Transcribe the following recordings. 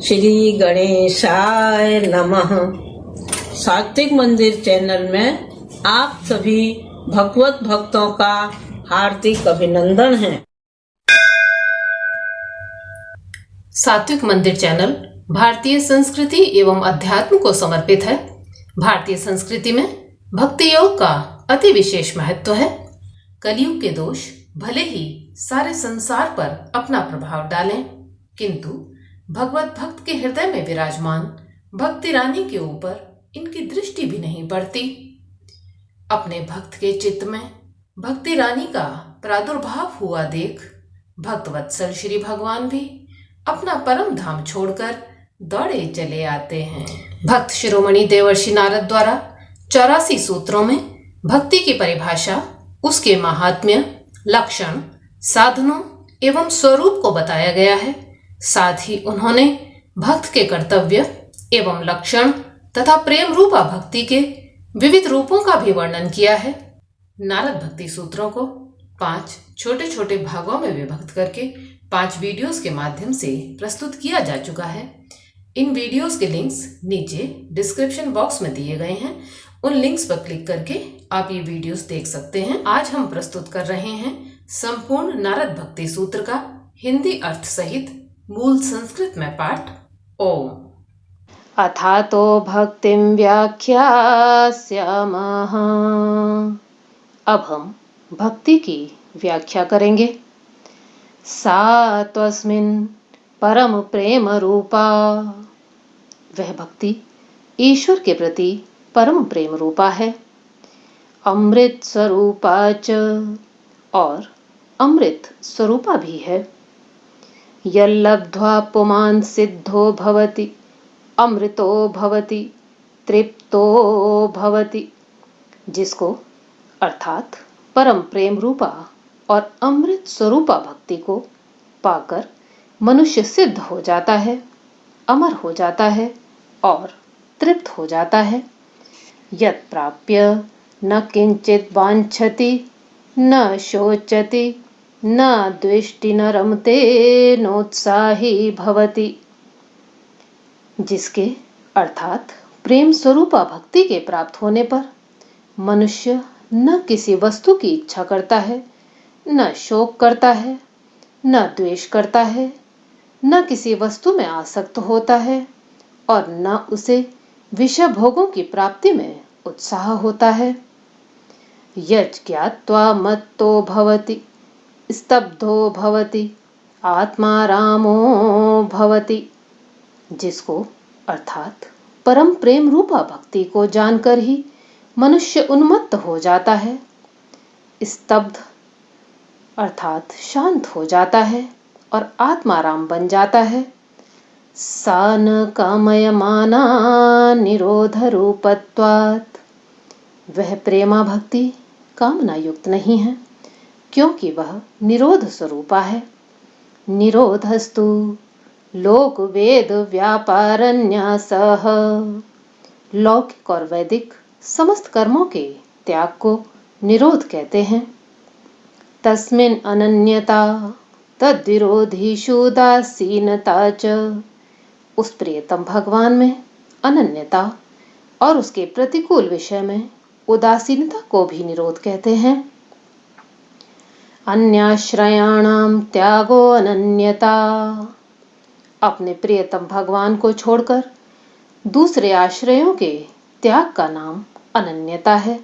श्री गणेशाय नमः। सात्विक मंदिर चैनल में आप सभी भगवत भक्तों का हार्दिक अभिनंदन है। सात्विक मंदिर चैनल भारतीय संस्कृति एवं अध्यात्म को समर्पित है। भारतीय संस्कृति में भक्ति योग का अति विशेष महत्व है। कलयुग के दोष भले ही सारे संसार पर अपना प्रभाव डालें, किंतु भगवत भक्त के हृदय में विराजमान भक्ति रानी के ऊपर इनकी दृष्टि भी नहीं पड़ती। अपने भक्त के चित्त में भक्ति रानी का प्रादुर्भाव हुआ देख भक्त वत्सल श्री भगवान भी अपना परम धाम छोड़कर दौड़े चले आते हैं। भक्त शिरोमणि देवर्षि नारद द्वारा 84 सूत्रों में भक्ति की परिभाषा, उसके महात्म्य, लक्षण, साधनों एवं स्वरूप को बताया गया है। साथ ही उन्होंने भक्त के कर्तव्य एवं लक्षण तथा प्रेम रूपा भक्ति के विविध रूपों का भी वर्णन किया है। नारद भक्ति सूत्रों को 5 छोटे छोटे भागों में विभक्त करके 5 वीडियोस के माध्यम से प्रस्तुत किया जा चुका है। इन वीडियोस के लिंक्स नीचे डिस्क्रिप्शन बॉक्स में दिए गए हैं। उन लिंक्स पर क्लिक करके आप ये वीडियोस देख सकते हैं। आज हम प्रस्तुत कर रहे हैं संपूर्ण नारद भक्ति सूत्र का हिंदी अर्थ सहित मूल संस्कृत में पाठ। ओम। अथातो भक्तिं व्याख्यास्यामः। अब हम भक्ति की व्याख्या करेंगे। सा त्वस्मिन् परम प्रेम रूपा। वह भक्ति ईश्वर के प्रति परम प्रेम रूपा है। अमृत स्वरूपा च, और अमृत स्वरूपा भी है। यल्लब्ध्वा पुमान् सिद्धो भवति, अमृतो भवति, तृप्तो भवति। जिसको अर्थात परम प्रेम रूपा और अमृत स्वरूपा भक्ति को पाकर मनुष्य सिद्ध हो जाता है, अमर हो जाता है और तृप्त हो जाता है। यत् प्राप्य न किंचित वांछति, न शोचति, न द्वेष्टि, न रमते, नोत्साही भवति। जिसके अर्थात प्रेम स्वरूपा भक्ति के प्राप्त होने पर मनुष्य न किसी वस्तु की इच्छा करता है, न शोक करता है, न द्वेष करता है, न किसी वस्तु में आसक्त होता है और न उसे विषय भोगों की प्राप्ति में उत्साह होता है। यज् ज्ञात्वा मत्तो भवति, स्तब्धो भवति, आत्मारामो भवति। जिसको अर्थात परम प्रेम रूपा भक्ति को जानकर ही मनुष्य उन्मत्त हो जाता है, स्तब्ध अर्थात शांत हो जाता है और आत्माराम बन जाता है। सा न कामयमाना निरोध रूपत्वात्। वह प्रेमा भक्ति कामना युक्त नहीं है, क्योंकि वह निरोध स्वरूपा है। निरोधस्तु लोक वेद व्यापारन्यासः। लौकिक और वैदिक समस्त कर्मों के त्याग को निरोध कहते हैं। तस्मिन् अनन्यता तद्विरोधीषु उदासीनता च। उस प्रियतम भगवान में अनन्यता और उसके प्रतिकूल विषय में उदासीनता को भी निरोध कहते हैं। अन्याश्रयाणाम त्यागो अनन्यता। अपने प्रियतम भगवान को छोड़कर दूसरे आश्रयों के त्याग का नाम अनन्यता है।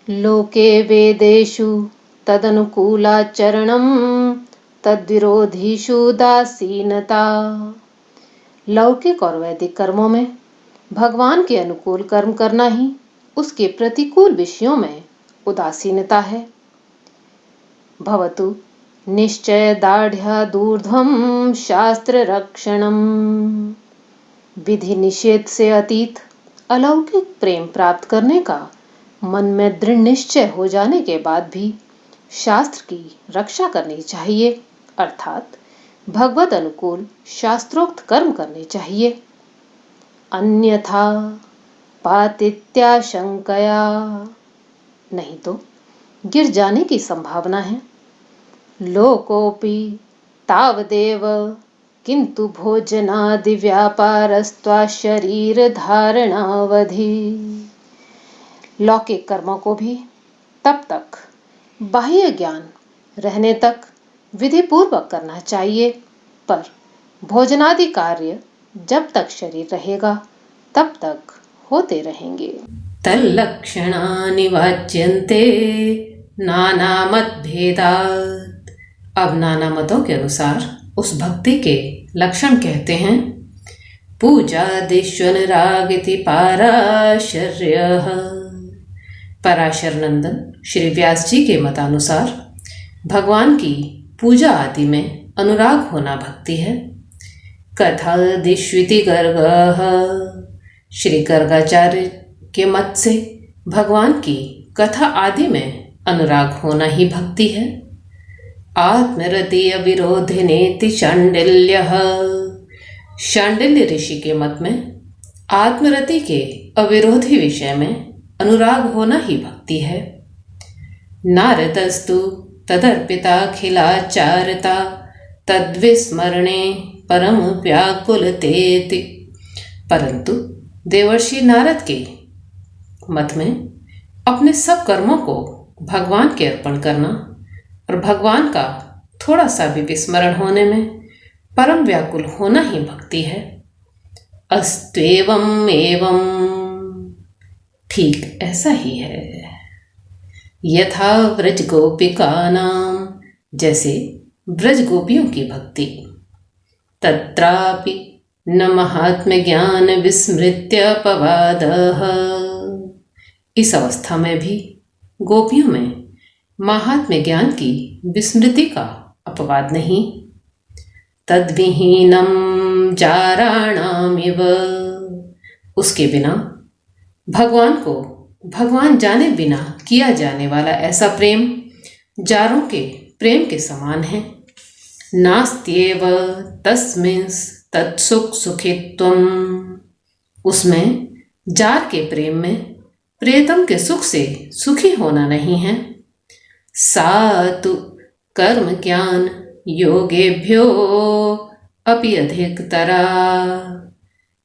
लोके वेदेषु तदनुकूलाचरणम तद्विरोधीषु उदासीनता। लौकिक और वैदिक कर्मों में भगवान के अनुकूल कर्म करना ही उसके प्रतिकूल विषयों में उदासीनता है। भवतु निश्चय दाढ़्यादूर्ध्वं शास्त्र रक्षणम। विधि निषेध से अतीत अलौकिक प्रेम प्राप्त करने का मन में दृढ़ निश्चय हो जाने के बाद भी शास्त्र की रक्षा करनी चाहिए, अर्थात भगवत अनुकूल शास्त्रोक्त कर्म करने चाहिए। अन्यथा पातित्याशंकया। नहीं तो गिर जाने की संभावना है। लोकोपि तावदेव किंतु भोजनादि व्यापारस्त्वा शरीर धारणावधि। लौकिक कर्मों को भी तब तक बाह्य ज्ञान रहने तक विधि पूर्वक करना चाहिए, पर भोजनादि कार्य जब तक शरीर रहेगा तब तक होते रहेंगे। तल्लक्षणानि वाच्यन्ते नानामतभेदात्। अब नाना मतों के अनुसार उस भक्ति के लक्षण कहते हैं। पूजादिष्वनुरागिति पाराशर्यः। पराशर नंदन श्री व्यास जी के मतानुसार भगवान की पूजा आदि में अनुराग होना भक्ति है। कथादिष्विति गर्गः। श्री गर्गाचार्य के मत से भगवान की कथा आदि में अनुराग होना ही भक्ति है। आत्मरति अविरोधिनेति शाण्डिल्यः। शाण्डिल्य ऋषि के मत में आत्मरति के अविरोधी विषय में अनुराग होना ही भक्ति है। नारदस्तु तदर्पिताखिलाचारता तद्विस्मरणे परम व्याकुलतेति। परंतु देवर्षि नारद के मत में अपने सब कर्मों को भगवान के अर्पण करना और भगवान का थोड़ा सा भी विस्मरण होने में परम व्याकुल होना ही भक्ति है। अस्त्वेवं एवं। ठीक ऐसा ही है। यथा व्रज गोपिकानां। जैसे व्रज गोपियों की भक्ति। तत्रापि न महात्म्य ज्ञान विस्मृत्यपवादः। इस अवस्था में भी गोपियों में महात्म्य ज्ञान की विस्मृति का अपवाद नहीं। तद्विहीनं जाराणामिव। उसके बिना भगवान को भगवान जाने बिना किया जाने वाला ऐसा प्रेम जारों के प्रेम के समान है। नास्त्येव तस्मिंस् तत्सुख सुखित्वम्। उसमें जार के प्रेम में प्रियतम के सुख से सुखी होना नहीं है। सातु कर्म ज्ञान योगेभ्यो अपि अधिकतरा।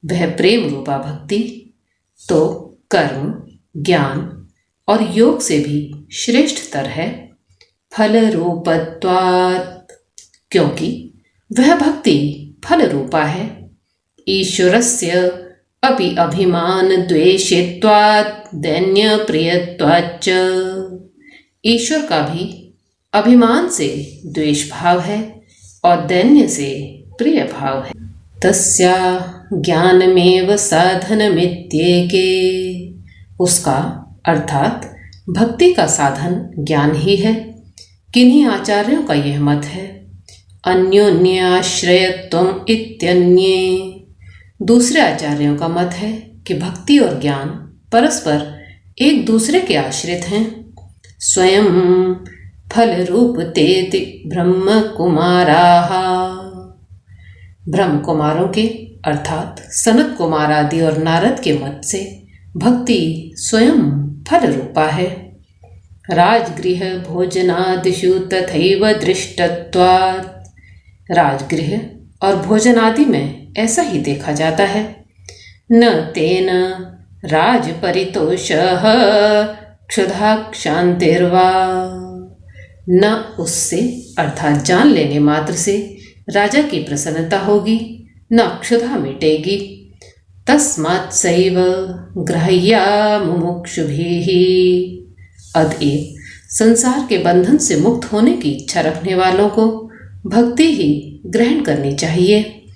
वह प्रेम रूपा भक्ति तो कर्म ज्ञान और योग से भी श्रेष्ठतर है। फल रूपत्वात्। क्योंकि वह भक्ति फल रूपा है। ईश्वरस्य अपि अभिमान द्वेषित्वात् दैन्य प्रियत्वाच्च। ईश्वर का भी अभिमान से द्वेष भाव है और दैन्य से प्रिय भाव है। तस्या ज्ञानमेव साधनमित्येके। उसका अर्थात भक्ति का साधन ज्ञान ही है। किन्हीं आचार्यों का यह मत है। अन्योन्याश्रयत्वम् इत्यन्ये। दूसरे आचार्यों का मत है कि भक्ति और ज्ञान परस्पर एक दूसरे के आश्रित हैं। स्वयं फल रूपतेति ब्रह्म कुमाराः। ब्रह्म कुमारों के अर्थात सनत कुमार आदि और नारद के मत से भक्ति स्वयं फल रूपा है। राजगृह भोजनादिषु तथैव दृष्टत्वात्। राजगृह और भोजन आदि में ऐसा ही देखा जाता है। न तेन राजपरितोषः क्षुधा क्षान्तिर्वा। न उससे अर्थात जान लेने मात्र से राजा की प्रसन्नता होगी न क्षुधा मिटेगी। तस्मात् सैव ग्राह्या मुमुक्षुभिः। अतएव संसार के बंधन से मुक्त होने की इच्छा रखने वालों को भक्ति ही ग्रहण करनी चाहिए।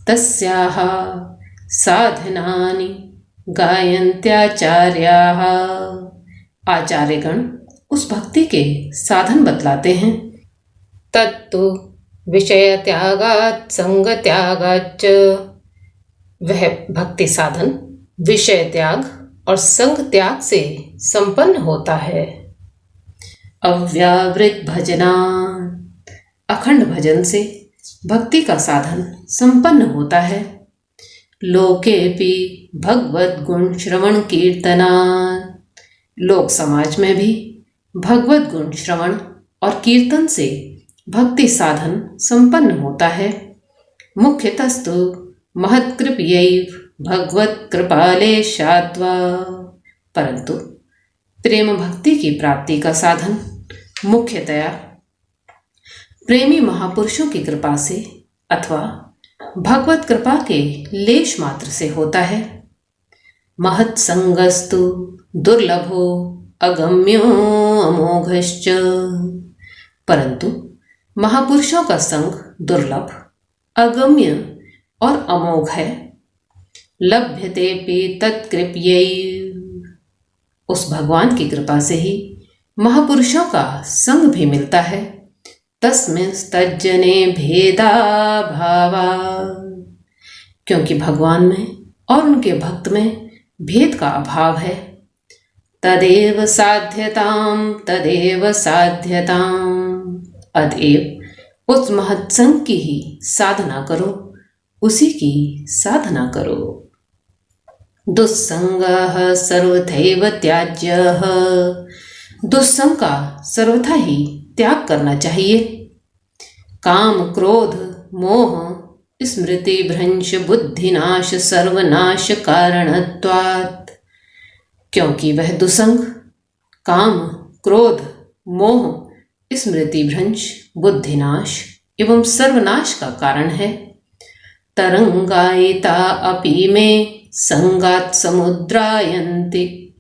तस्याः साधनानि गायन्त्याचार्याः। आचार्यगण उस भक्ति के साधन बतलाते हैं। तत्तु विषय त्यागात् संग त्यागाच्च। वह भक्ति साधन विषय त्याग और संग त्याग से संपन्न होता है। अव्यावृत भजनात्। अखंड भजन से भक्ति का साधन संपन्न होता है। लोकेपि भगवत गुण श्रवण कीर्तनात्। लोक समाज में भी भगवत गुण श्रवण और कीर्तन से भक्ति साधन संपन्न होता है। मुख्यतस्तु महत्कृपयैव भगवत्कृपालेशाद्वा। परंतु प्रेम भक्ति की प्राप्ति का साधन मुख्यतया प्रेमी महापुरुषों की कृपा से अथवा भगवत कृपा के लेश मात्र से होता है। महत्संगस्तु दुर्लभो अगम्यो अमोघश्च। परंतु महापुरुषों का संग दुर्लभ, अगम्य और अमोघ है। लभ्यतेऽपि तत्कृपयैव। उस भगवान की कृपा से ही महापुरुषों का संग भी मिलता है। तस्मिंस्तज्जने भेदा भावा। क्योंकि भगवान में और उनके भक्त में भेद का अभाव है। तदेव साध्यताम तदेव साध्यताम। अतएव उस महत्संग की ही साधना करो, उसी की साधना करो। दुस्संगः सर्वथैव त्याज्यः। दुस्संग का सर्वथा ही त्याग करना चाहिए। काम क्रोध मोह स्मृति भ्रंश बुद्धिनाश सर्वनाश कारणत्वात्। क्योंकि वह दुसंग काम क्रोध मोह स्मृति भ्रंश बुद्धिनाश एवं सर्वनाश का कारण है। तरंगायिता अपि में संगात समुद्रायन्ति।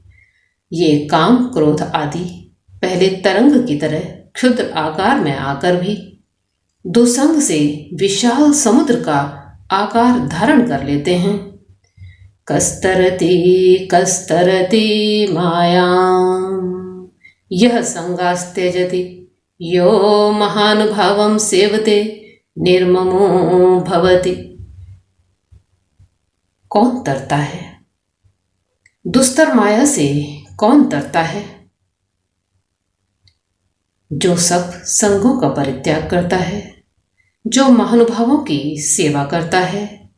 ये काम क्रोध आदि पहले तरंग की तरह क्षुद्र आकार में आकर भी दुसंग से विशाल समुद्र का आकार धारण कर लेते हैं। कस्तरति कस्तरति मायाम यह संगास्त्यजति यो महानुभावं सेवते निर्ममो भवति। कौन तरता है? दुस्तर माया से कौन तरता है? जो सब संगों का परित्याग करता है, जो महानुभावों की सेवा करता है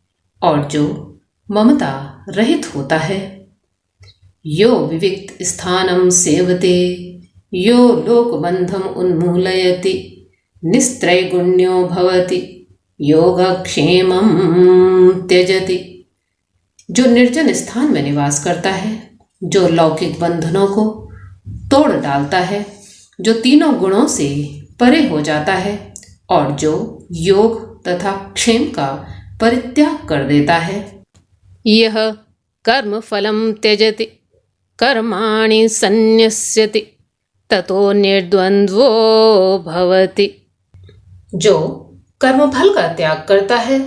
और जो ममता रहित होता है। यो विविक्त स्थानम सेवते यो लोकबंधम उन्मूलयति निस्त्रैगुण्यो भवति योगक्षेमं त्यजति। जो निर्जन स्थान में निवास करता है, जो लौकिक बंधनों को तोड़ डालता है, जो तीनों गुणों से परे हो जाता है और जो योग तथा क्षेम का परित्याग कर देता है। यह कर्म फलम त्यजति कर्माणि संन्यस्यति ततो निर्द्वंद्वो भवति। जो कर्म फल का त्याग करता है,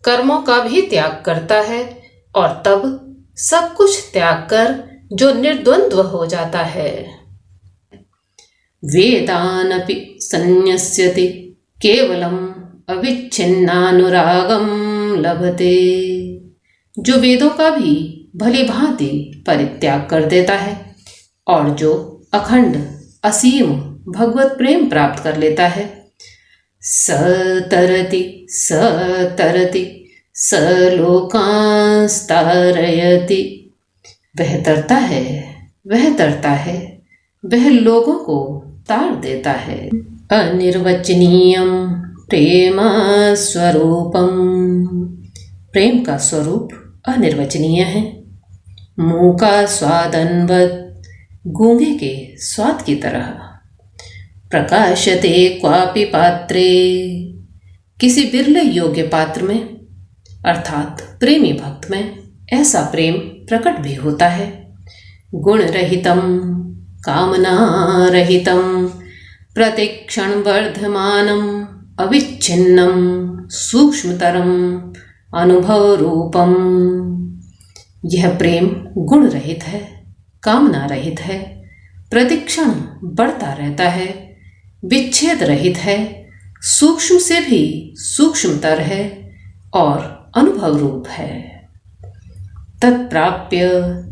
कर्मों का भी त्याग करता है और तब सब कुछ त्याग कर जो निर्द्वंद्व हो जाता है। वेदानपि संन्यस्यति केवलम अविच्छिन्नानुरागम लभते। जो वेदों का भी भली भांति परित्याग कर देता है और जो अखंड असीम भगवत प्रेम प्राप्त कर लेता है। सतरति सतरति सलोकांस्तारयति। वह तरता है, वह तरता है, वह लोगों को तार देता है। अनिर्वचनीयम प्रेम स्वरूपम। प्रेम का स्वरूप अनिर्वचनीय है। मूका स्वादन्वत् गूंगे के स्वाद की तरह। प्रकाशते क्वापि पात्रे। किसी बिरले योग्य पात्र में अर्थात प्रेमी भक्त में ऐसा प्रेम प्रकट भी होता है। गुण रहितम कामना रहितम प्रतिक्षण वर्धमानम अविच्छिन्नम सूक्ष्मतरम अनुभव रूपम। यह प्रेम गुण रहित है, कामना रहित है, प्रतिक्षण बढ़ता रहता है, विच्छेद रहित है, सूक्ष्म से भी सूक्ष्मतर है और अनुभव रूप है। तत्प्राप्य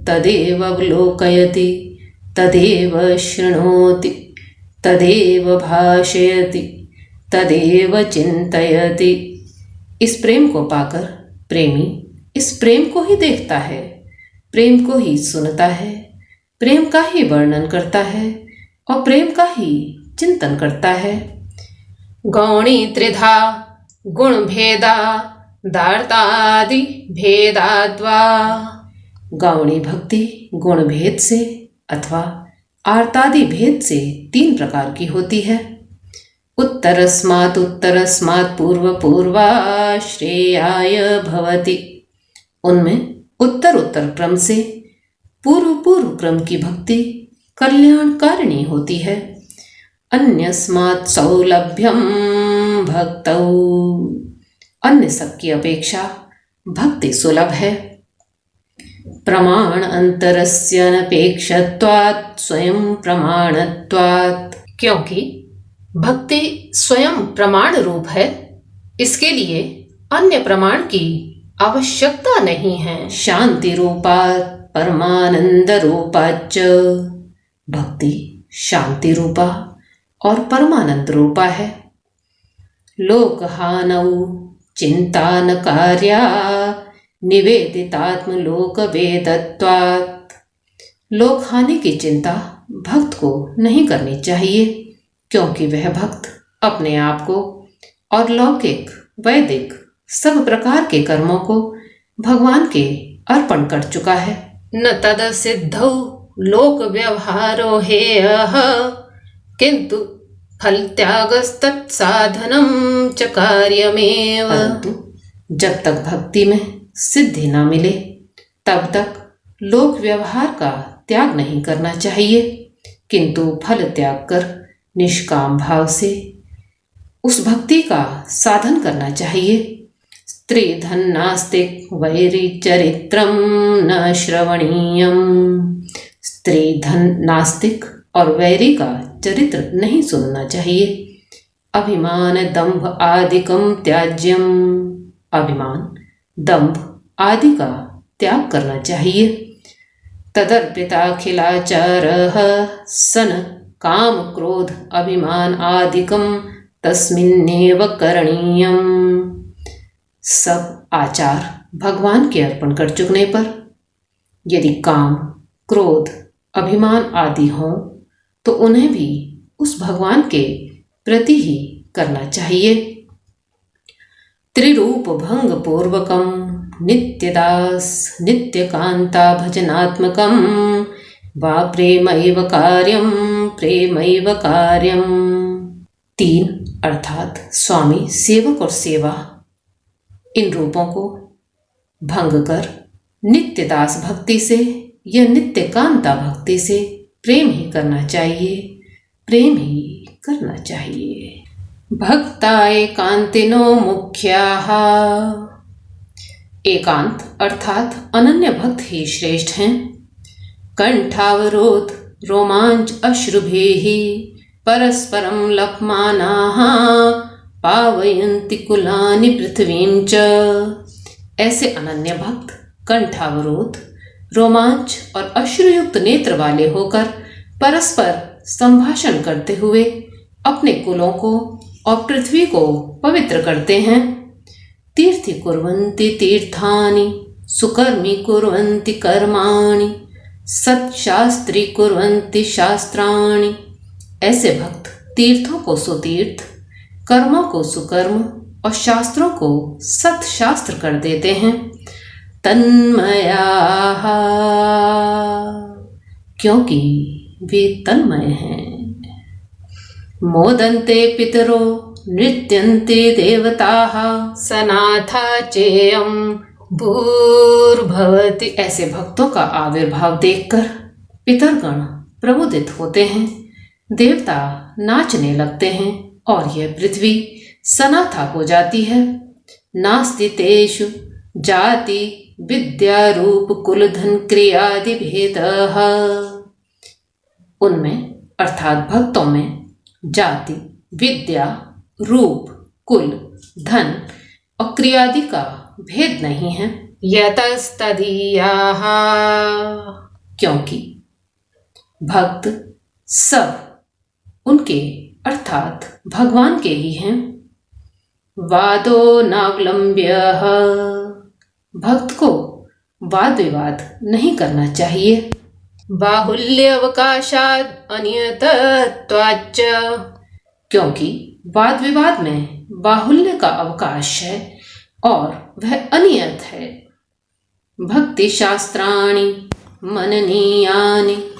तदेव अवलोकयति तदेव शृणोति तदेव भाषयति तदेव चिंतयति। इस प्रेम को पाकर प्रेमी इस प्रेम को ही देखता है, प्रेम को ही सुनता है, प्रेम का ही वर्णन करता है और प्रेम का ही चिंतन करता है। गौणी त्रिधा गुण भेदा दार्तादि भेदाद्वा। गौणी भक्ति गुण भेद से अथवा आर्तादि भेद से 3 प्रकार की होती है। उत्तरस्मात् पूर्व पूर्वाश्रेयाय भवति। उनमें उत्तर उत्तर क्रम से पूर्व क्रम की भक्ति कल्याणकारिणी होती है। अन्यस्मात् सौलभ्यम भक्तौ। अन्य सबकी अपेक्षा भक्ति सुलभ है। प्रमाण अंतरस्य नपेक्षत्वात् स्वयं प्रमाणत्वात्। क्योंकि भक्ति स्वयं प्रमाण रूप है, इसके लिए अन्य प्रमाण की आवश्यकता नहीं है। शांति रूपात् परमानंद रूपाच्च। भक्ति शांति रूपा और परमानंद रूपा है। लोकहानौ चिंता न कार्या निवेदितात्म लोक वेदत्वात्। लोक हानि की चिंता भक्त को नहीं करनी चाहिए, क्योंकि वह भक्त अपने आप को और लौकिक वैदिक सब प्रकार के कर्मों को भगवान के अर्पण कर चुका है। न तद सिद्धौ लोक व्यवहारो हेयः किंतु फल त्यागस्तत्साधनम च कार्यमेव। परंतु जब तक भक्ति में सिद्धि न मिले तब तक लोक व्यवहार का त्याग नहीं करना चाहिए, किंतु फल त्याग कर निष्काम भाव से उस भक्ति का साधन करना चाहिए। स्त्री धन नास्तिक वैरी चरित्रम न श्रवणीयम। स्त्री धन नास्तिक और वैरी का चरित्र नहीं सुनना चाहिए। अभिमान दंभ आदिकम त्याज्यम। अभिमान दंभ आदि का त्याग करना चाहिए। तदर्पिताखिलाचारः सन काम क्रोध अभिमान आदिकम तस्मिन्नेव करणीयम। सब आचार भगवान के अर्पण कर चुकने पर यदि काम क्रोध अभिमान आदि हों तो उन्हें भी उस भगवान के प्रति ही करना चाहिए। त्रिरूप भंग पूर्वकम नित्यदास नित्यकांता भजनात्मकम वा प्रेमैव कार्यम। 3 अर्थात स्वामी, सेवक और सेवा, इन रूपों को भंग कर नित्यदास भक्ति से या नित्यकांता भक्ति से प्रेम ही करना चाहिए, प्रेम ही करना चाहिए। भक्ता एकांतिनो मुख्याः। एकांत अर्थात अनन्य भक्त ही श्रेष्ठ हैं। कंठावरोध रोमांच अश्रुभिः परस्परं लप्यमानाः पावयन्ति कुलानि पृथ्वीं च। ऐसे अनन्य भक्त कंठावरोध रोमांच और अश्रुयुक्त नेत्र वाले होकर परस्पर संभाषण करते हुए अपने कुलों को और पृथ्वी को पवित्र करते हैं। तीर्थि कुर्वन्ति तीर्थानि सुकर्मी कुर्वन्ति कर्माणि सत्शास्त्री कुर्वन्ति शास्त्राणि। ऐसे भक्त तीर्थों को सुतीर्थ, कर्मों को सुकर्म और शास्त्रों को सत्शास्त्र कर देते हैं। तन्मयाः, क्योंकि वे तन्मय हैं। मोदन्ते पितरो नृत्यन्ते देवताः सनाथा चेयं भूर्भवति। ऐसे भक्तों का आविर्भाव देखकर पितरगण प्रमुदित होते हैं, देवता नाचने लगते हैं और यह पृथ्वी सनाथा हो जाती है। नास्ति तेषु जाति विद्या रूप कुल धन क्रियादि भेदः। उनमें अर्थात भक्तों में जाति विद्या रूप कुल धन और क्रियादि का भेद नहीं है। यतस्तदीयाः, क्योंकि भक्त सब उनके अर्थात भगवान के ही हैं। वादो नावलंब्यः, भक्त को वाद विवाद नहीं करना चाहिए। बाहुल्य अवकाशात् अनियतत्वाच्च, क्योंकि वाद विवाद में बाहुल्य का अवकाश है और वह अनियत है। भक्ति शास्त्राणि मननीयानि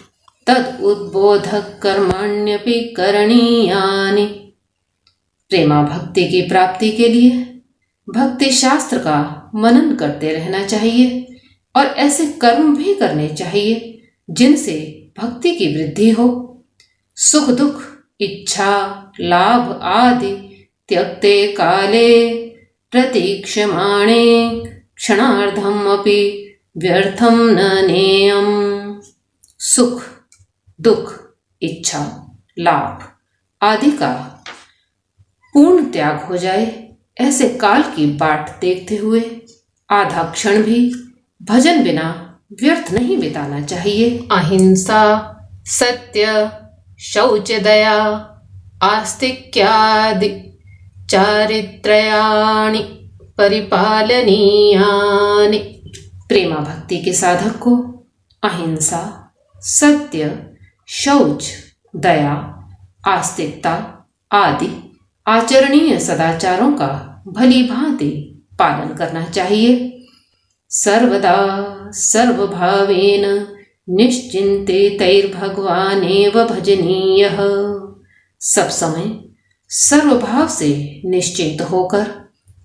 तद उद्बोधक कर्माण्यपि करणीयानि। प्रेमा भक्ति की प्राप्ति के लिए भक्ति शास्त्र का मनन करते रहना चाहिए और ऐसे कर्म भी करने चाहिए जिनसे भक्ति की वृद्धि हो। सुख दुख इच्छा लाभ आदि त्यक्ते काले प्रतीक्षमाणे क्षणार्धम अपि व्यर्थम न नेयम। सुख दुख इच्छा लाभ आदि का पूर्ण त्याग हो जाए, ऐसे काल की बाट देखते हुए आधा क्षण भी भजन बिना व्यर्थ नहीं बिताना चाहिए। अहिंसा सत्य शौच दया आस्तिक्यादि चारित्रयाणि परिपालनीयानि। प्रेमा भक्ति के साधक को अहिंसा सत्य शौच दया आस्तिकता आदि आचरणीय सदाचारों का भली भांति पालन करना चाहिए। सर्वदा सर्वभावेन निश्चिन्तितैर्भगवानेव भजनीयः। सब समय सर्वभाव से निश्चिंत होकर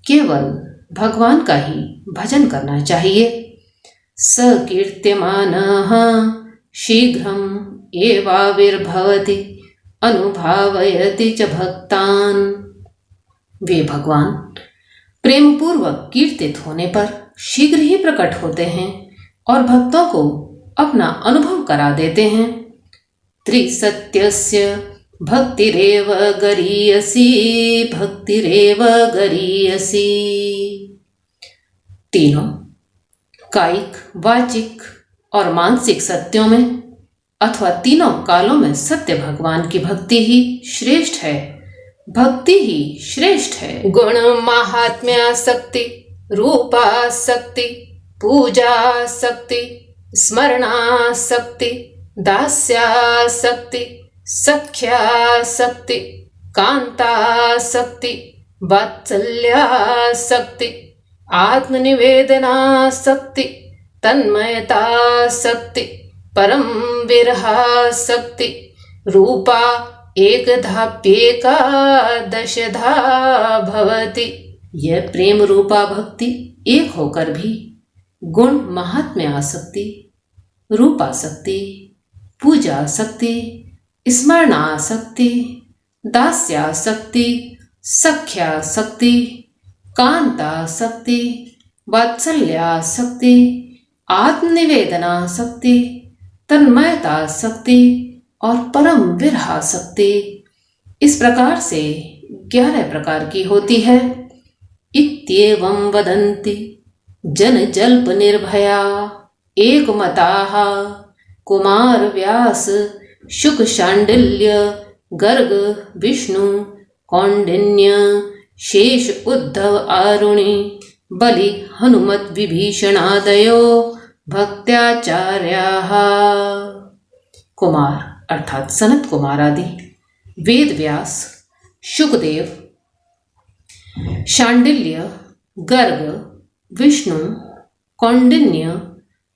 केवल भगवान का ही भजन करना चाहिए। सकीर्त्यमानः शीघ्रम् एवाविर्भवति अनुभावयति च भक्तान। वे भगवान प्रेम पूर्वक कीर्तित होने पर शीघ्र ही प्रकट होते हैं और भक्तों को अपना अनुभव करा देते हैं। त्रिसत्यस्य भक्तिरेव गरीयसी भक्तिरेव गरीयसी। तीनों कायिक वाचिक और मानसिक सत्यों में अथवा तीनों कालों में सत्य भगवान की भक्ति ही श्रेष्ठ है। भक्ति ही श्रेष्ठ है। गुण महात्म्यासक्ति रूपासक्ति पूजासक्ति स्मरणासक्ति दास्यासक्ति सख्यासक्ति कांतासक्ति वात्सल्यासक्ति आत्मनिवेदनासक्ति तन्मयतासक्ति परम विरहासक्ति रूपा एकदधाप्येकादशधा भवति। यह प्रेम रूपा भक्ति एक होकर भी गुण महात्म्य आसक्ति रूपासक्ति पूजासक्ति स्मरणासक्ति दास्यासक्ति सख्यासक्ति कांतासक्ति वात्सल्यासक्ति आत्मनिवेदनासक्ति तन्मयतासक्ति और परम विरहासक्ति इस प्रकार से 11 प्रकार की होती है। इत्येवं वदन्ति जन जल्प निर्भया एकमताः कुमार व्यास शुक शांडिल्य गर्ग विष्णु कौंडिन्य शेष उद्धव आरुणि बलि हनुमत विभीषणादयो भक्त्याचार्याः। कुमार अर्थात सनत कुमार आदि वेद व्यास शुकदेव शांडिल्य गर्ग विष्णु कौंडिन्य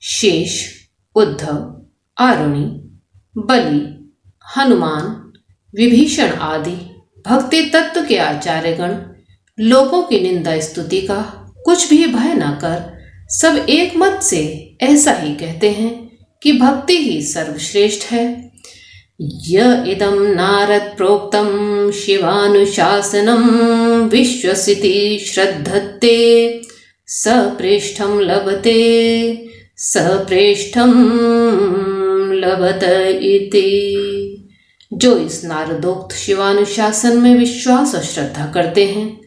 शेष उद्धव आरुणि बलि हनुमान विभीषण आदि भक्ति तत्व के आचार्यगण लोगों की निंदा स्तुति का कुछ भी भय न कर सब एक मत से ऐसा ही कहते हैं कि भक्ति ही सर्वश्रेष्ठ है। य इदं नारद प्रोक्तं शिवानुशासनं विश्वसिति श्रद्धत्ते सप्रेष्ठं लभत इति। जो इस नारदोक्त शिवानुशासन में विश्वास और श्रद्धा करते हैं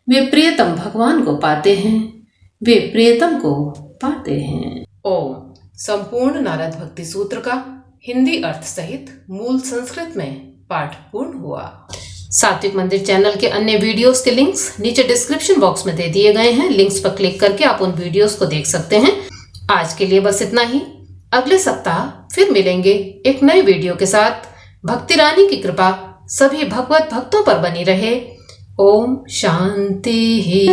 वे प्रियतम भगवान को पाते हैं, वे प्रियतम को पाते हैं। ओम। संपूर्ण नारद भक्ति सूत्र का हिंदी अर्थ सहित मूल संस्कृत में पाठ पूर्ण हुआ। सात्विक मंदिर चैनल के अन्य वीडियोस के लिंक्स नीचे डिस्क्रिप्शन बॉक्स में दे दिए गए हैं। लिंक्स पर क्लिक करके आप उन वीडियोस को देख सकते हैं। आज के लिए बस इतना ही। अगले सप्ताह फिर मिलेंगे एक नए वीडियो के साथ। भक्ति रानी की कृपा सभी भगवत भक्तों पर बनी रहे। ओम शांति।